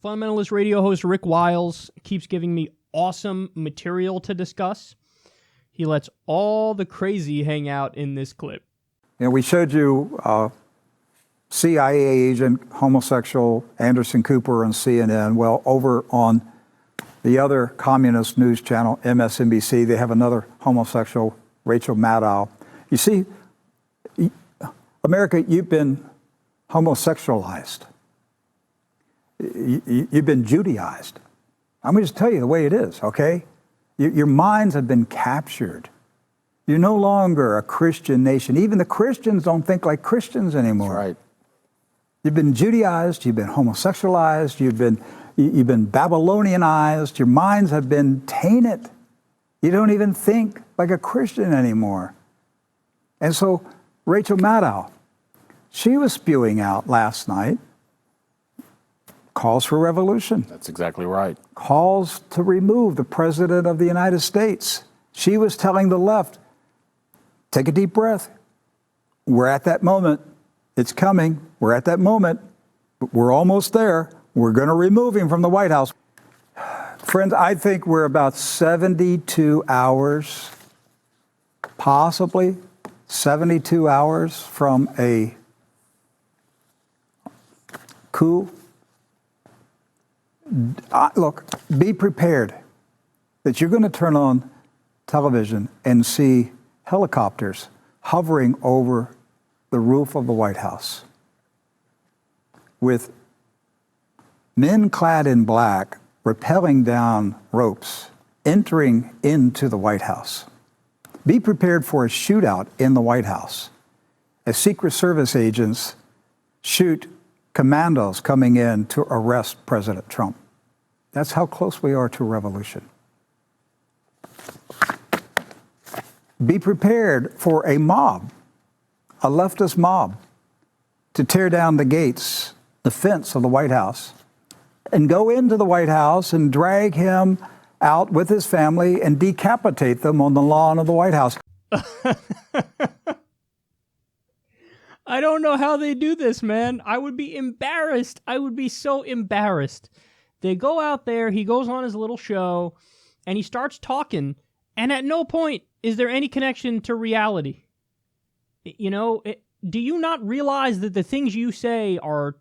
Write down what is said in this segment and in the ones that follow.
Fundamentalist radio host Rick Wiles keeps giving me awesome material to discuss. He lets all the crazy hang out in this clip. You know, we showed you CIA agent, homosexual Anderson Cooper on CNN. Well, over on the other communist news channel, MSNBC, they have another homosexual, Rachel Maddow. You see, America, you've been homosexualized. You've been Judaized. I'm going to just tell you the way it is, okay? Your minds have been captured. You're no longer a Christian nation. Even the Christians don't think like Christians anymore. That's right. You've been Judaized, you've been homosexualized, you've been Babylonianized, your minds have been tainted. You don't even think like a Christian anymore. And so Rachel Maddow, she was spewing out last night calls for revolution. That's exactly right. Calls to remove the President of the United States. She was telling the left, take a deep breath. We're at that moment. It's coming. We're at that moment. But we're almost there. We're going to remove him from the White House. Friends, I think we're about 72 hours, possibly 72 hours from a coup. Look, be prepared that you're going to turn on television and see helicopters hovering over the roof of the White House with men clad in black rappelling down ropes, entering into the White House. Be prepared for a shootout in the White House as Secret Service agents shoot commandos coming in to arrest President Trump. That's how close we are to a revolution. Be prepared for a mob, a leftist mob, to tear down the gates, the fence of the White House, and go into the White House and drag him out with his family and decapitate them on the lawn of the White House. I don't know how they do this, man. I would be embarrassed. I would be so embarrassed. They go out there, he goes on his little show, and he starts talking, and at no point is there any connection to reality. You know, do you not realize that the things you say are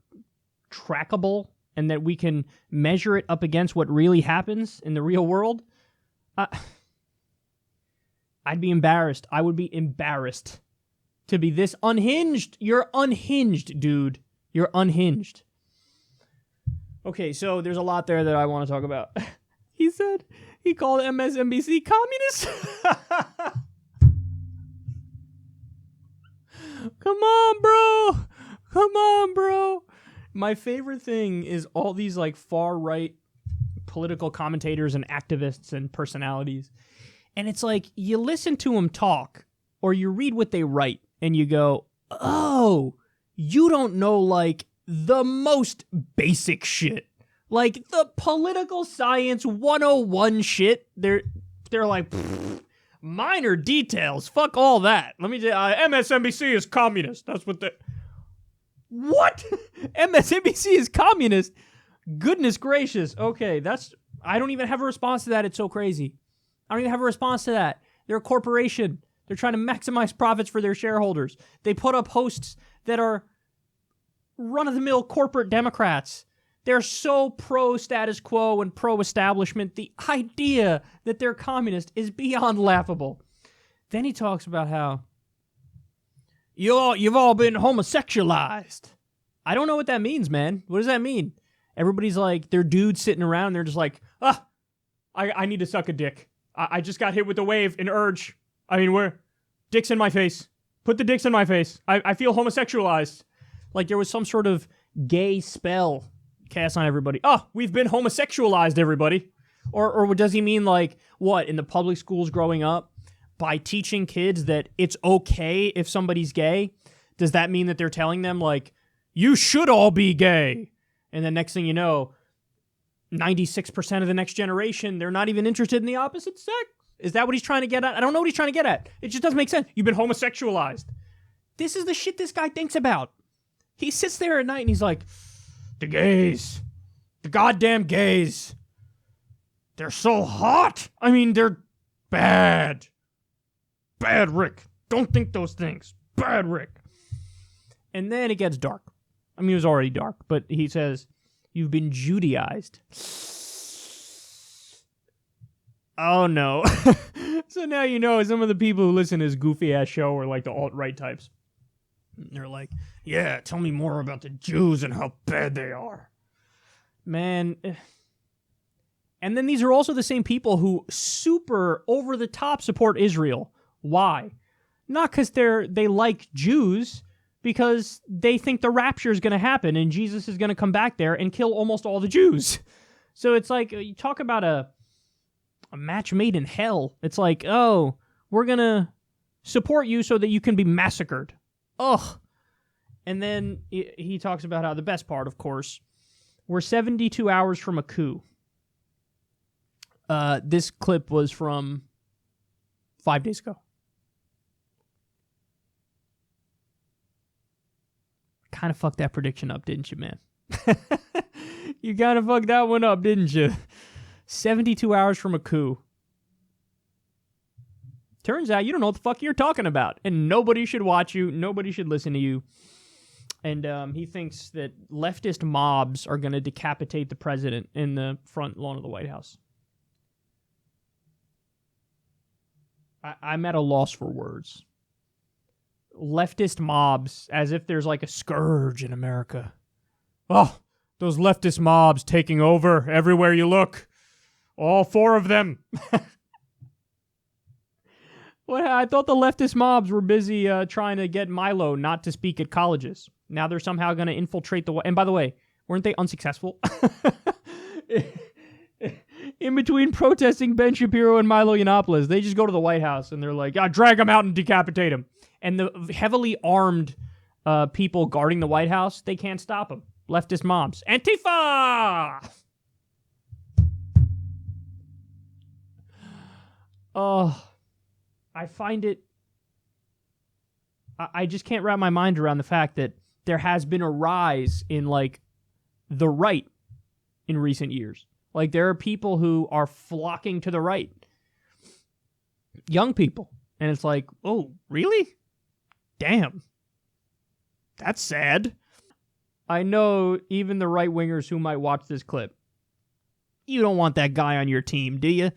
trackable and that we can measure it up against what really happens in the real world? I'd be embarrassed. I would be embarrassed to be this unhinged. You're unhinged, dude. You're unhinged. Okay, so there's a lot there that I want to talk about. He called MSNBC communist. Come on, bro. Come on, bro. My favorite thing is all these like far-right political commentators and activists and personalities. And it's like you listen to them talk or you read what they write and you go, oh, you don't know like the most basic shit. Like the political science 101 shit. They're like, minor details. Fuck all that. Let me tell you, MSNBC is communist. That's what the... What? MSNBC is communist? Goodness gracious. Okay, I don't even have a response to that. It's so crazy. I don't even have a response to that. They're a corporation. They're trying to maximize profits for their shareholders. They put up hosts that are run-of-the-mill corporate Democrats. They're so pro-status quo and pro-establishment. The idea that they're communist is beyond laughable. Then he talks about how you've all been homosexualized. I don't know what that means, man. What does that mean? Everybody's like, they're dudes sitting around, and they're just like, I need to suck a dick. I just got hit with the wave, an urge. I mean, dicks in my face. Put the dicks in my face. I feel homosexualized. Like there was some sort of gay spell cast on everybody. Oh, we've been homosexualized, everybody. Or does he mean like, what, in the public schools growing up, by teaching kids that it's okay if somebody's gay, does that mean that they're telling them like, you should all be gay? And then next thing you know, 96% of the next generation, they're not even interested in the opposite sex. Is that what he's trying to get at? I don't know what he's trying to get at. It just doesn't make sense. You've been homosexualized. This is the shit this guy thinks about. He sits there at night and he's like, the gays, The goddamn gays. They're so hot. I mean, they're bad. Bad, Rick. Don't think those things. Bad, Rick. And then it gets dark. I mean, it was already dark, but he says, you've been Judaized. Oh, no. So now you know some of the people who listen to this goofy-ass show are like the alt-right types. They're like, yeah, tell me more about the Jews and how bad they are. Man. And then these are also the same people who super over-the-top support Israel. Why? Not because they like Jews, because they think the rapture is going to happen and Jesus is going to come back there and kill almost all the Jews. So it's like, you talk about a match made in hell. It's like, oh, we're going to support you so that you can be massacred. Ugh. And then he talks about how the best part, of course, we're 72 hours from a coup. This clip was from 5 days ago. Kind of fucked that prediction up, didn't you, man? You kind of fucked that one up, didn't you? 72 hours from a coup. Turns out you don't know what the fuck you're talking about. And nobody should watch you. Nobody should listen to you. And he thinks that leftist mobs are going to decapitate the president in the front lawn of the White House. I'm at a loss for words. Leftist mobs, as if there's like a scourge in America. Oh, those leftist mobs taking over everywhere you look. All 4 of them. Well, I thought the leftist mobs were busy trying to get Milo not to speak at colleges. Now they're somehow going to infiltrate the... And by the way, weren't they unsuccessful? In between protesting Ben Shapiro and Milo Yiannopoulos, they just go to the White House and they're like, drag him out and decapitate him. And the heavily armed people guarding the White House, they can't stop them. Leftist mobs. Antifa! Oh, I find it... I just can't wrap my mind around the fact that there has been a rise in, like, the right in recent years. Like, there are people who are flocking to the right. Young people. And it's like, oh, really? Damn. That's sad. I know even the right-wingers who might watch this clip. You don't want that guy on your team, do you?